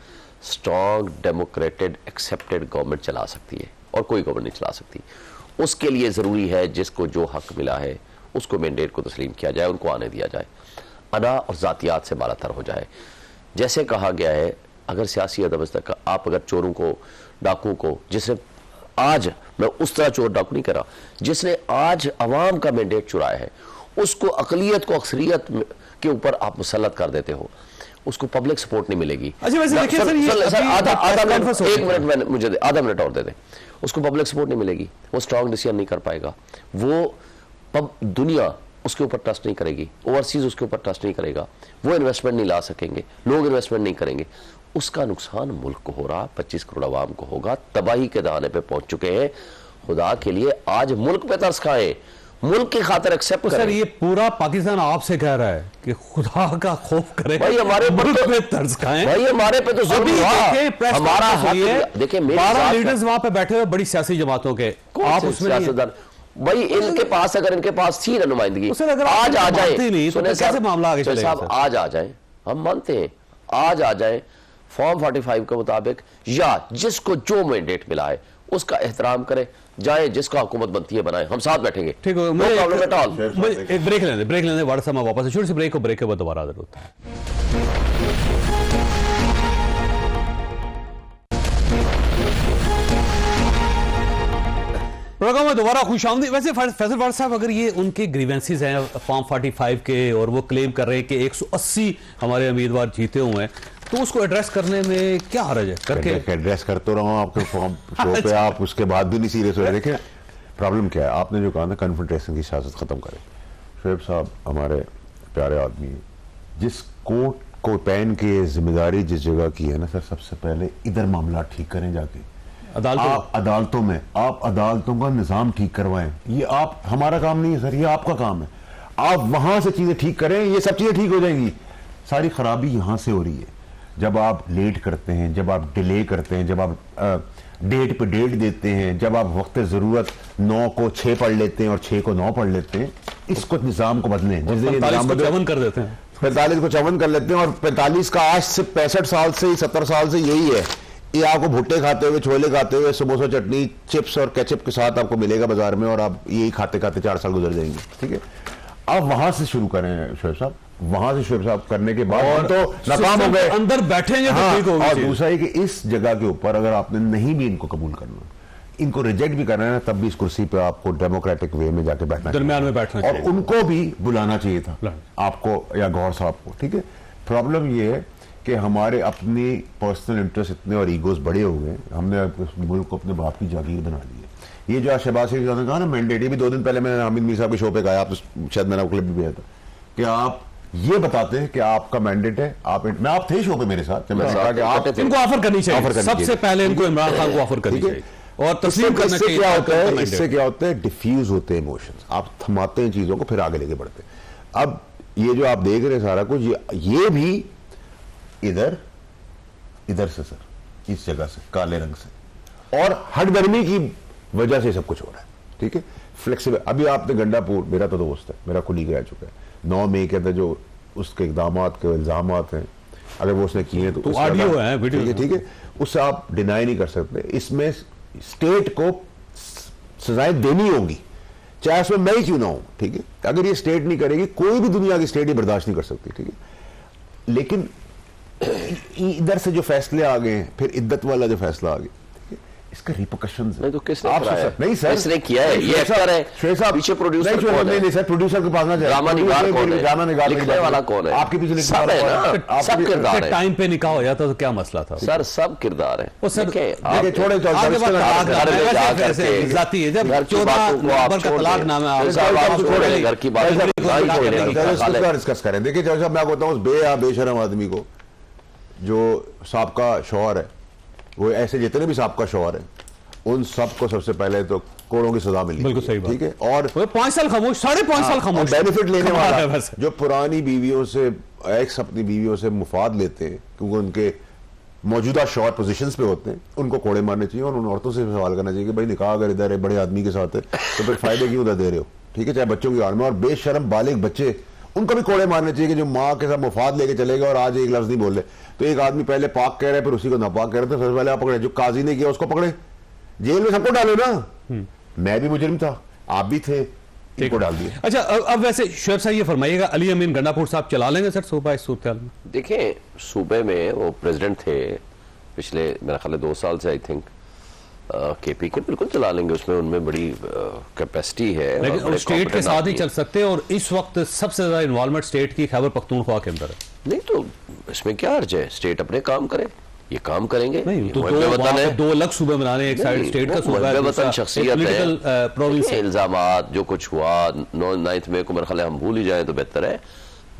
स्ट्रॉन्ग डेमोक्रेटेड एक्सेप्टेड गवर्नमेंट चला सकती है और कोई गवर्नमेंट नहीं चला सकती। उसके लिए ज़रूरी है जिसको जो हक मिला है उसको मैंडेट को तस्लीम किया जाए, उनको आने दिया जाए, अना और ज़ातियात से बालातर हो जाए। जैसे कहा गया है, अगर सियासी अदब का आप अगर चोरों को, डाकुओं को, जिसने आज, मैं उस तरह चोर डाकू नहीं कर रहा, जिसने आज अवाम का मैंडेट चुराया है, उसको अकलियत को अक्सरियत के ऊपर आप मुसल्लत कर देते हो, उसको पब्लिक सपोर्ट नहीं मिलेगी। अच्छा वैसे देखिए सर, मुझे आधा मिनट और दे दें, उसको पब्लिक सपोर्ट नहीं मिलेगी, वो स्ट्रॉन्ग डिसीजन नहीं कर पाएगा, वो दुनिया उसके ऊपर ट्रस्ट नहीं करेगी, ओवरसीज उसके ऊपर ट्रस्ट नहीं करेगा, वो इन्वेस्टमेंट नहीं ला सकेंगे, लोग इन्वेस्टमेंट नहीं करेंगे, उसका नुकसान मुल्क को हो रहा, 25 करोड़ आवाम को होगा, तबाही के दहाने पे पहुंच चुके हैं। खुदा के लिए आज मुल्क पे तरस खाएं, मुल्क की खातिर एक्सेप्ट करें। सर ये पूरा पाकिस्तान आपसे कह रहा है कि खुदा का खौफ करें भाई, हमारे मुल्क पे तरस खाएं। भाई हमारे पे तो जुल्म हुआ, हमारा हक। देखिए 12 लीडर्स वहां पे बैठे हुए बड़ी सियासी जमातों के, आप उसमें सियासतदान भाई, इनके पास अगर इनके पास थी नुमाइंदगी, आज आ जाए, कैसे मामला आगे चलेगा? आज आ जाए, हम मानते हैं, आज आ जाए फॉर्म 45 के मुताबिक, या जिसको जो मैंडेट मिला है उसका एहतराम करें, जाए जिसका हुकूमत बनती है बनाए, हम साथ बैठेंगे। ठीक है, नो प्रॉब्लम एट ऑल। एक ब्रेक लेने व्हाट्सएप में वापस छोटी सी ब्रेक को, ब्रेक के बाद दोबारा हाजिर होता है। प्रोग्राम में दोबारा खुशामदीद। वैसे फैसल वार साहब, अगर ये उनके ग्रीवेंसेस हैं फॉर्म 45 के और वो क्लेम कर रहे हैं कि 180 हमारे उम्मीदवार जीते हुए हैं, तो उसको एड्रेस करने में क्या हर्ज है? करके एड्रेस करते रहो आपके फॉर्म शो पे, आप उसके बाद भी नहीं सीरियस हो रहे। देखिए प्रॉब्लम क्या है, आपने जो कहा ना कन्फ्रंटेशन की सियासत खत्म करें। शोएब साहब हमारे प्यारे आदमी, जिस कोर्ट को पहन के जिम्मेदारी जिस जगह की है ना सर, सबसे पहले इधर मामला ठीक करें जाके अदालतों में। आप अदालतों का निजाम ठीक करवाएं। ये आप, हमारा काम नहीं है सर, ये आपका काम है। आप वहां से चीजें ठीक करें, ये सब चीजें ठीक हो जाएंगी। सारी खराबी यहां से हो रही है। जब आप लेट करते हैं, जब आप डिले करते हैं, जब आप डेट पे डेट देते हैं, जब आप वक्त ज़रूरत 9 को 6 पढ़ लेते हैं और 6 को 9 पढ़ लेते हैं, इसको निज़ाम को बदलें। 45 को 54 कर देते हैं, 45 को 54 कर लेते हैं। और 45 का आज से 65 साल से 70 साल से यही है। ये आपको भुट्टे खाते हुए, छोले खाते हुए, समोसा चटनी चिप्स और केचप के साथ आपको मिलेगा बाजार में, और आप यही खाते खाते 4 साल गुजर जाएंगे। ठीक है, आप वहां से शुरू करें शोएब साहब, वहां से शोएब साहब करने के बाद और तो नाकाम हो गए, अंदर बैठेंगे तो ठीक होगा। और दूसरा है कि इस जगह के ऊपर अगर आपने नहीं भी इनको कबूल करना, इनको रिजेक्ट भी करना है, तब भी इस कुर्सी पे आपको डेमोक्रेटिक वे में जाके बैठना, दरमियान में बैठना और चाहिए। उनको भी बुलाना चाहिए था आपको या गौर साहब को। ठीक है, प्रॉब्लम ये है कि हमारे अपनी पर्सनल इंटरेस्ट इतने और ईगोज बड़े हो गए, हमने मुल्क को अपने बाप की जागीर बना ली है। ये जो शहबाज शरीफ ने कहा ना मैंडेट, ये भी 2 दिन पहले मैंने हामिद मीर साहब के शो पे कहा, आप शायद मैंने क्लिप भी भेजा था कि आप ये बताते हैं कि आपका मैंडेट है। आप थे शो पे मेरे साथ, मैंने कहा कि आप इनको ऑफर करनी चाहिए, सबसे पहले इनको इमरान खान को ऑफर करनी चाहिए और तस्लीम करना चाहिए। क्या होता है, इससे क्या होता है, डिफ्यूज होते हैं इमोशंस, आप थमाते हैं चीजों को, फिर आगे लेके बढ़ते हैं। अब ये जो आप देख रहे हैं सारा कुछ, ये भी इधर से सर, इस जगह से, काले रंग से, और हटगर्मी की वजह से सब कुछ हो रहा है। ठीक है, फ्लेक्सिबल। अभी आपने गंडापुर, मेरा तो दोस्त है, मेरा कुलीग रह चुका है, 9 मई के अंदर जो उसके इकदामात के इल्जाम हैं, अगर वो उसने किए तो ऑडियो है, वीडियो, ठीक है, उससे आप डिनाई नहीं कर सकते। इसमें स्टेट को सजाएं देनी होगी, चाहे उसमें मैं ही क्यों ना हूं। ठीक है, अगर ये स्टेट नहीं करेगी, कोई भी दुनिया की स्टेट ये बर्दाश्त नहीं कर सकती। ठीक है, लेकिन इधर से जो फैसले आ गए हैं, फिर इद्दत वाला जो फैसला आ गया, इसका रिपरकशंस नहीं तो किसने आप कराया? नहीं सर, किसने किया है? ये एक्टर है, शोएब साहब पीछे प्रोड्यूसर कौन है? नहीं सर, प्रोड्यूसर के पास ना जाए, ड्रामा निगार कौन है? ड्रामा निगार लिखने वाला कौन है? आपके पीछे लिखने सब वाला है कौन है? ना, सब किरदार है। टाइम पे निकाह हो जाता तो क्या मसला था सर, सब किरदार है। वो सर देखिए, छोड़े आगे बात तलाक घर में जाती है, जब घर की 14 बातों को आप नंबर का छोड़ तलाक दें। नाम है, आप छोड़ दें, घर की बात डिस्कस करें। देखिए जब मैं कहता हूँ बेशरम आदमी को, जो साबका शौहर है, वो ऐसे जितने भी साबका शौहर है, उन सबको सबसे पहले तो कोड़ों की सजा मिली। बिल्कुल सही बात। ठीक है, और 5 साल खामोश, 5.5 साल खामोश, बेनिफिट लेने वाला जो पुरानी बीवियों से, एक्स अपनी बीवियों से मुफाद लेते हैं क्योंकि उनके मौजूदा शौहर पोजीशंस पे होते हैं, उनको कोड़े मारने चाहिए। और उन औरतों से सवाल करना चाहिए कि भाई निकाह अगर इधर है, बड़े आदमी के साथ है, तो फिर फायदे क्यों उधर दे रहे हो? ठीक है, चाहे बच्चों की हाल में। और बेशरम बालिग बच्चे, उनको भी कोड़े मारने चाहिए कि जो माँ के साथ मुफाद लेके चलेगा और आज एक लफ्ज नहीं बोले। तो एक आदमी पहले पाक कह रहे, फिर उसी को नापाक कह रहे थे, सबसे पहले आप पकड़े, जो काजी ने किया उसको पकड़े, जेल में सबको डालो ना। मैं भी मुजरिम था, आप भी थे, इनको डाल दिया। अच्छा, अब वैसे शोएब साहब ये फरमाइएगा, अली अमीन गंडापुर साहब चला लेंगे सर सूबा इस सूरत में? देखिए, सूबे में वो प्रेसिडेंट थे पिछले मेरा ख्याल 2 साल से, आई थिंक केपी के, बिल्कुल चला लेंगे, उसमें उनमें बड़ी कैपेसिटी है। लेकिन स्टेट के साथ ही चल सकते, और इस वक्त सबसे ज्यादा इन्वॉल्वमेंट स्टेट की खैबर पख्तूनख्वा के अंदर है। नहीं तो इसमें क्या अर्ज है, स्टेट अपने काम करे, ये काम करेंगे। नहीं तो दो अलग सूबे बनाने, एक साइड स्टेट का सूबा है, वतन शख्सियत है, प्रोविंस है। इल्जामात जो कुछ हुआ 9 मई को, मेरे ख्याल हम भूल ही जाए तो बेहतर है।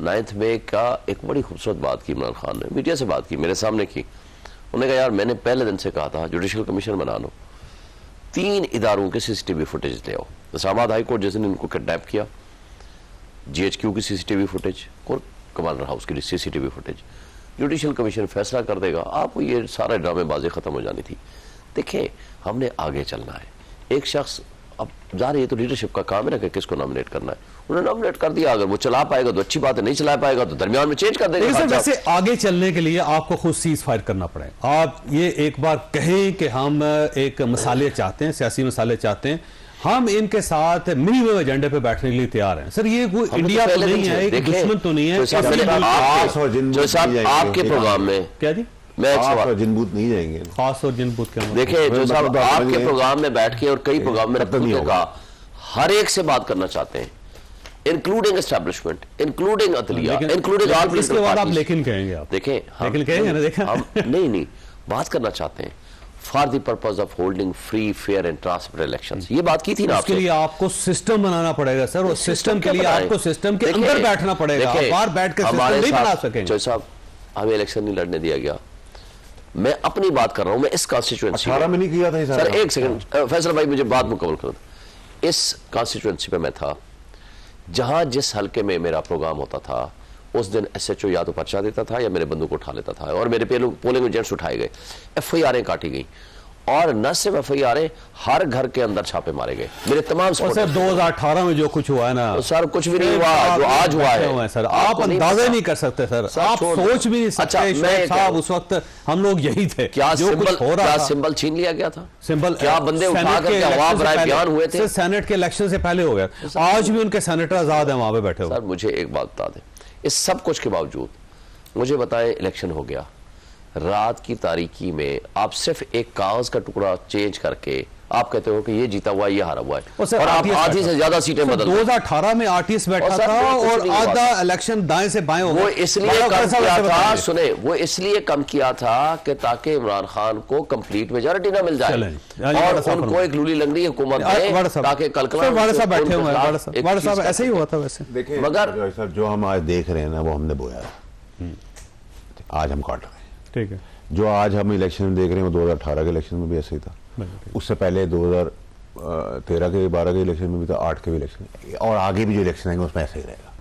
9 मई का एक बड़ी खूबसूरत बात की इमरान खान ने, मीडिया से बात की, मेरे सामने की। उन्होंने कहा यार मैंने पहले दिन से कहा था जुडिशल कमीशन बना लो, 3 इदारों के सीसीटीवी फुटेज ले आओ। इस्लामाबाद हाई कोर्ट जिस दिन इनको किडनैप किया, GHQ की सीसीटीवी फुटेज और कमांडर हाउस की सीसीटीवी फुटेज, जुडिशल कमीशन फैसला कर देगा, आपको ये सारे ड्रामेबाजी खत्म हो जानी थी। देखें, हमने आगे चलना है। एक शख्स, अब जाहिर ये तो लीडरशिप का काम है ना कि किसको नॉमिनेट करना है, उन्होंने नॉमिनेट कर दिया, अगर वो चला पाएगा तो अच्छी बात है, नहीं चला पाएगा तो दरमियान में चेंज कर देगा। वैसे आगे चलने के लिए आपको खुद सीज फायर करना पड़े, आप ये एक बार कहें कि हम एक मसाले चाहते हैं, सियासी मसाले चाहते हैं, हम इनके साथ मिनिमम एजेंडे पे बैठने के लिए तैयार हैं। सर ये कोई इंडिया तो नहीं है, एक दुश्मन तो नहीं है। आपके प्रोग्राम में क्या जी? मैं एक सवाल, जिनबूत नहीं जाएंगे। खास और जिनबूत के देखिए जो साहब आपके प्रोग्राम में बैठ के और कई प्रोग्राम में रखने का हर एक से बात करना चाहते हैं, इंक्लूडिंग एस्टैब्लिशमेंट, इंक्लूडिंग अदलिया, इंक्लूडिंग ऑल पॉलिटिकल इसके बाद आप पार्टीज। लेकिन कहेंगे आप, देखें लेकिन कहेंगे ना, देखा हम नहीं बात करना चाहते हैं for the purpose of holding free fair and transparent elections. ये बात की थी ना उसके आपसे। लिए आपको सिस्टम बनाना पड़ेगा सर, और सिस्टम के लिए बनाएं? आपको सिस्टम के देखिए, अंदर बैठना पड़ेगा, आप बाहर बैठ के सिस्टम हमारे नहीं बना साथ सकेंगे। जो साहब हमें इलेक्शन नहीं लड़ने दिया गया, मैं अपनी बात कर रहा हूं, मैं इस कॉन्स्टिट्यूएंसी 18 में नहीं किया था ये सारा। सर एक सेकंड फैसल भाई मुझे बात मुकम्मल कर दो। इस कॉन्स्टिट्यूएंसी पे मैं था जहां जिस हल्के में मेरा प्रोग्राम होता था उस दिन एसएचओ या तो पर्चा देता था या मेरे बंदूक उठा लेता था और मेरे पोलिंग एजेंट्स उठाए गए, एफआईआर काटी गई, और न सिर्फ एफआईआर, हर घर के अंदर छापे मारे गए मेरे तमाम। और सर 2018 में जो कुछ हुआ है ना तो सर कुछ भी नहीं हुआ जो आज हुआ है सर, आप अंदाजा नहीं कर सकते सर, आप सोच भी नहीं सकते। अच्छा, मैं साहब उस वक्त हम लोग यही थे, क्या जो सिंबल, कुछ हो रहा क्या था, सिंबल छीन लिया गया था? सिंबल क्या बंदे उठा कर क्या बराए बयान हुए थे? सेनेट के इलेक्शन से पहले हो गया, आज भी उनके सेनेटर आजाद हैं वहां पे बैठे हुए। सर मुझे एक बात बता दें, इस सब कुछ के बावजूद मुझे बताएं इलेक्शन हो गया, रात की तारीकी में आप सिर्फ एक कागज का टुकड़ा चेंज करके आप कहते हो कि ये जीता हुआ ये हारा हुआ है, और आप आधी से ज्यादा सीटें बदल 2018 में आरटीएस बैठा था और आधा इलेक्शन दाएं से बाएं हो गया। वो इसलिए कम किया था, सुने, वो इसलिए कम किया था कि ताकि इमरान खान को कंप्लीट मेजॉरिटी ना मिल जाए और उनको एक लूली लंगड़ी हुकूमत दे ताकि कल बैठे हुए हैं। साहब ऐसे ही हुआ था वैसे, देखिए मगर सर जो हम आज देख रहे हैं ना वो हमने बोया, आज हम काट रहे हैं। ठीक है, जो आज हम इलेक्शन में देख रहे हैं वो 2018 के इलेक्शन में भी ऐसे ही था, उससे पहले 2013 के 12 के इलेक्शन में भी था, 8 के भी इलेक्शन, और आगे भी जो इलेक्शन आएंगे उसमें ऐसे ही रहेगा।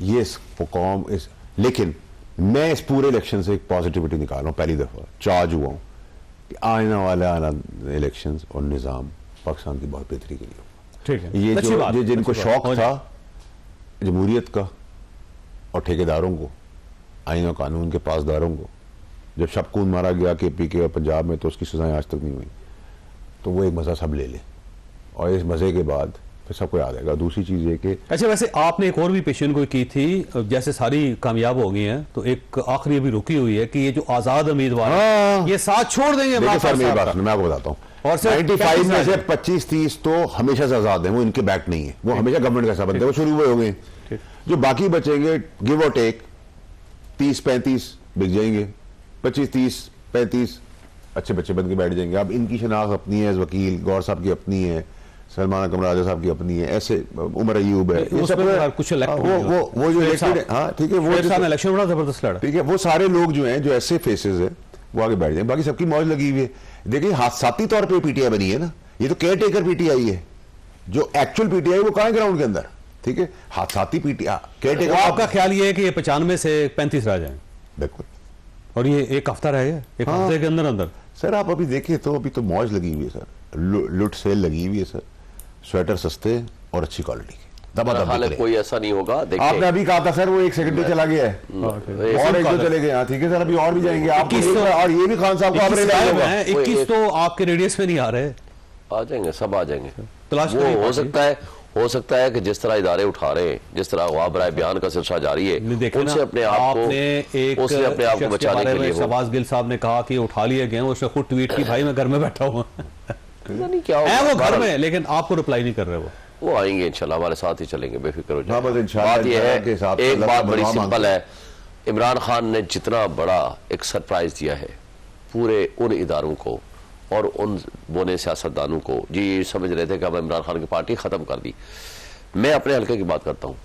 ये कौम इस, लेकिन मैं इस पूरे इलेक्शन से एक पॉजिटिविटी निकाल रहा हूँ, पहली दफा चार्ज हुआ हूँ कि आने वाले इलेक्शन और निज़ाम पाकिस्तान की बहुत बेहतरी के लिए। ठीक है, ये जो जिनको शौक था जमहूरियत का और ठेकेदारों को, आईन और कानून के पासदारों को, जब शबकून मारा गया KPK और पंजाब में तो उसकी सजाएं आज तक नहीं हुई, तो वो एक मजा सब ले ले और इस मजे के बाद फिर सबको याद आएगा। दूसरी चीज ये कि अच्छा वैसे आपने एक और भी पेशन गोई की थी, जैसे सारी कामयाब हो गई हैं तो एक आखिरी अभी रुकी हुई है कि ये जो आजाद उम्मीदवार ये साथ छोड़ देंगे। सर मेरी बात मैं आपको बताता हूँ, और 95 में से 25-30 तो हमेशा से आजाद है, वो इनके बैक नहीं है, वो हमेशा गवर्नमेंट का हिस्सा बनते हैं, वो शुरू हुए हो गए। जो बाकी बचेंगे गिव और टेक 30-35 बिक जाएंगे, 25-30-35 अच्छे बच्चे बन के बैठ जाएंगे। अब इनकी शनाख्त अपनी है, वकील गौर साहब की अपनी है, सलमान कमराजा साहब की अपनी है, ऐसे उमर अयूब है, कुछ वो जो इलेक्टेड, हाँ ठीक है, वो इलेक्शन बड़ा जबरदस्त लड़ा, ठीक है, वो सारे लोग जो हैं जो ऐसे फेसेस है वो आगे बैठ जाएंगे, बाकी सबकी मौज लगी हुई है। देखिए हादसाती तौर पर PTI बनी है ना, ये तो केयर टेकर PTI है, जो एक्चुअल PTI वो कहाँ है ग्राउंड के अंदर, ठीक है, हादसाती PTI केयर टेकर। आपका ख्याल ये है कि ये 95 से 35 रह जाए? बिल्कुल, और ये एक हफ्ता रह गया, एक हफ्ते के अंदर अंदर। सर आप अभी देखिए तो अभी तो मौज लगी हुई है सर, लुट सेल लगी हुई है सर, स्वेटर सस्ते और अच्छी क्वालिटी की, दबा कोई ऐसा नहीं होगा। आपने अभी कहा था सर वो 1 सेकंड चला गया है और एक दो चले गए, ठीक है सर, अभी और भी जाएंगे आप, और ये भी खान साहब को 21 तो आपके रेडियस में नहीं आ रहे, आ जाएंगे, सब आ जाएंगे। तलाश हो सकता है कि जिस तरह इदारे उठा रहे हैं, जिस तरह अगवा बराए बयान का सिलसिला जारी है, उनसे अपने आप को बचाने के लिए शहबाज गिल साहब ने कहा कि उठा लिए गए, उसने खुद ट्वीट की भाई मैं घर में बैठा हूँ, क्या है वो घर में, लेकिन आपको रिप्लाई नहीं कर रहे। वो आएंगे इंशाल्लाह, हमारे साथ ही चलेंगे, बेफिक्र हो जाए। बात यह है, एक बात बड़ी सिंपल है, इमरान खान ने जितना बड़ा एक सरप्राइज दिया है पूरे उन इदारों को और उन बोने सियासतदानों को, जी समझ रहे थे कि अब इमरान खान की पार्टी खत्म कर दी। मैं अपने हल्के की बात करता हूँ,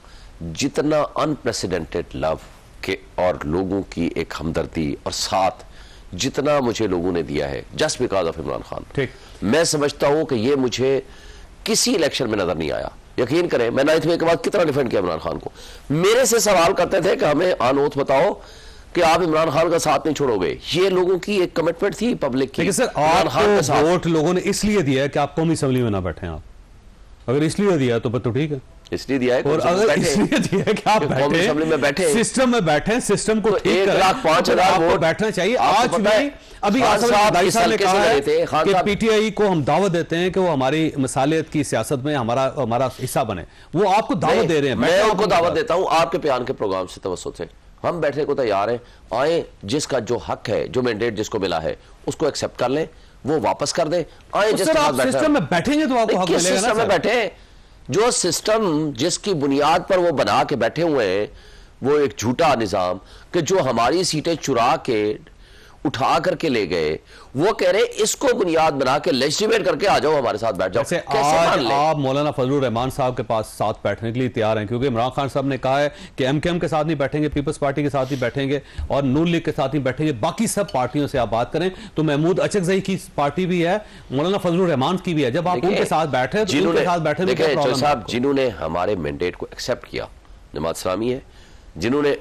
जितना अनप्रेसिडेंटेड लव के और लोगों की एक हमदर्दी और साथ जितना मुझे लोगों ने दिया है just because of Imran Khan, मैं समझता हूं कि ये मुझे किसी इलेक्शन में नजर नहीं आया। यकीन करें, मैं 9th में के बाद कितना डिफेंड किया इमरान खान को, मेरे से सवाल करते थे कि हमें ऑन ओथ बताओ कि आप इमरान खान का साथ नहीं छोड़ोगे, ये लोगों की एक कमिटमेंट थी पब्लिक की। लेकिन सर आपको वोट लोगों ने इसलिए दिया है कि आप कौमी असेंबली में ना बैठे, आप अगर इसलिए दिया तो ठीक है, इसलिए दिया है, और अगर इसलिए दिया है कि आप बैठे सिस्टम में बैठे, सिस्टम को ठीक करें, 1,05,000 वोट बैठना चाहिए। आज भी अभी साहब ने कहा है कि PTI को हम दावत देते हैं कि वो हमारी मसालियत की सियासत में हमारा हिस्सा बने, वो आपको दावत दे रहे हैं। मैं आपको दावत देता हूं आपके बयान के प्रोग्राम से तवज्जुह से, हम बैठने को तैयार हैं, आए, जिसका जो हक है, जो मैंडेट जिसको मिला है उसको एक्सेप्ट कर लें, वो वापस कर दें, आए जिसके साथ बैठे। सिस्टम में बैठेंगे तो आपको हक मिलेगा ना। सिस्टम में बैठे, जो सिस्टम जिसकी बुनियाद पर वो बना के बैठे हुए हैं, वो एक झूठा निजाम कि जो हमारी सीटें चुरा के उठा करके ले गए, वो कह रहे इसको बुनियाद बना के लेजिटिमेट करके आ जाओ, हमारे साथ बैठ जाओ। कैसे आज आप मौलाना फजलुर रहमान साहब के पास साथ बैठने के लिए तैयार हैं, क्योंकि इमरान खान साहब ने कहा है कि एमकेएम के साथ नहीं बैठेंगे, पीपल्स पार्टी के साथ ही बैठेंगे और नून लीग के साथ ही बैठेंगे, बाकी सब पार्टियों से आप बात करें तो महमूद अचकजई की पार्टी भी है, मौलाना फजलुर रहमान की भी है। जब आप उनके साथ बैठे तो उनके साथ बैठे में क्या प्रॉब्लम है? जिन्होंने हमारे मैंडेट को एक्सेप्ट किया जमात इस्लामी है, जिन्होंने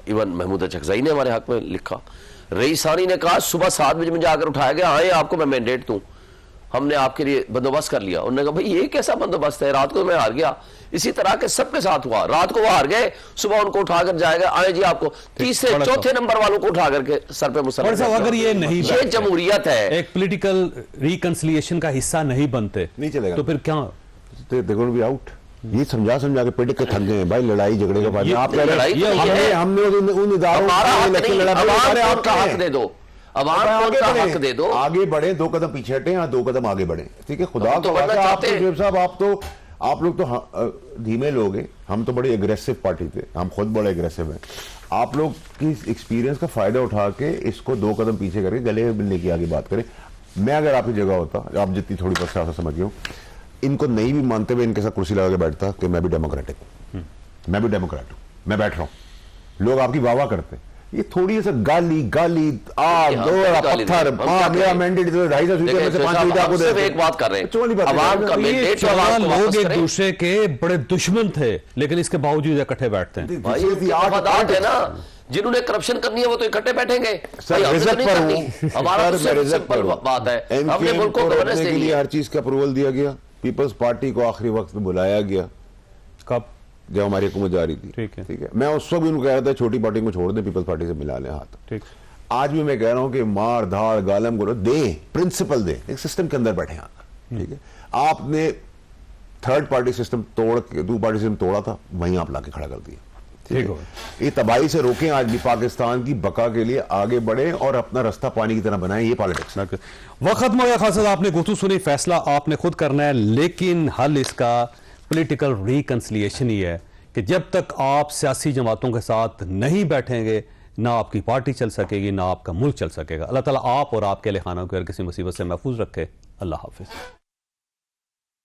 इवन महमूद अचकजई ने हमारे हक में लिखा, रईसानी ने कहा सुबह 7 बजे मुझे आकर उठाया गया, आए आपको मैं मैंडेट दूं, हमने आपके लिए बंदोबस्त कर लिया। उन्होंने कहा भाई ये कैसा बंदोबस्त है, रात को मैं हार गया। इसी तरह के सबके साथ हुआ, रात को वो हार गए, सुबह उनको उठाकर जाएगा, आए जी आपको तीसरे चौथे नंबर वालों को उठा करके सर पे मुसल्लम। अगर ये नहीं, ये जमहूरियत है, एक पॉलिटिकल रिकंसिलिएशन का हिस्सा नहीं बनते नहीं चलेगा, तो फिर क्या? Be out. ये समझा के पेट के थक गए हैं भाई, लड़ाई झगड़े के बाद आप कह रहे हैं हमने उन इदारों आपका हक दे दो, हक दे दो, आगे बढ़े, 2 कदम पीछे हटे या 2 कदम आगे बढ़े, ठीक है। खुदा तो साहब आप लोग तो धीमे लोग हैं, हम तो बड़े एग्रेसिव पार्टी थे, हम खुद बड़े एग्रेसिव हैं। आप लोग की एक्सपीरियंस का फायदा उठा के इसको 2 कदम पीछे करके गले मिलने की आगे बात करें। मैं अगर आपकी जगह होता, आप जितनी थोड़ी बहुत समझ गए हो, इनको नहीं भी मानते हुए इनके साथ कुर्सी लगा के बैठता कि मैं भी डेमोक्रेटिक हूं, मैं भी डेमोक्रेट हूं, मैं बैठ रहा हूं, लोग आपकी वाह करते हैं। ये थोड़ी सा गाली आग दो पत्थर, मेरा मैंडेट 250 सीटें में से 5 सीटें आपको दे, एक बात कर रहे हैं, आवाम का मैंडेट, लोग एक दूसरे के बड़े दुश्मन थे लेकिन इसके बावजूद इकट्ठे बैठते हैं। है ना, जिन्होंने करप्शन करनी है वो तो इकट्ठे बैठेंगे। हमारा बात है, हमने मुल्क को गवर्नेंस के लिए हर चीज का अप्रूवल दिया गया, पीपल्स पार्टी को आखिरी वक्त में बुलाया गया, कब? जब हमारी हुकूमत जारी थी, ठीक है। मैं उस वक्त भी उनको कह रहा था छोटी पार्टी को छोड़ दें, पीपल्स पार्टी से मिला लें हाथ, ठीक। आज भी मैं कह रहा हूं कि मार धाड़ गालम करो, दे प्रिंसिपल दे, एक सिस्टम के अंदर बैठे आकर, ठीक है। आपने थर्ड पार्टी सिस्टम तोड़ के 2 पार्टी सिस्टम तोड़ा था, वहीं आप लाके खड़ा कर दिया, ठीक है। ये तबाही से रोकें, आज भी पाकिस्तान की बका के लिए आगे बढ़े और अपना रास्ता पानी की तरह बनाएं, ये पॉलिटिक्स। वक्त खत्म हो गया खासा, आपने गुफ्तगू सुनी, फैसला आपने खुद करना है, लेकिन हल इसका पॉलिटिकल रिकंसिलिएशन ही है कि जब तक आप सियासी जमातों के साथ नहीं बैठेंगे ना आपकी पार्टी चल सकेगी, ना आपका मुल्क चल सकेगा। अल्लाह ताला आप और आपके अहल खाना को हर किसी मुसीबत से महफूज रखे। अल्लाह हाफिज।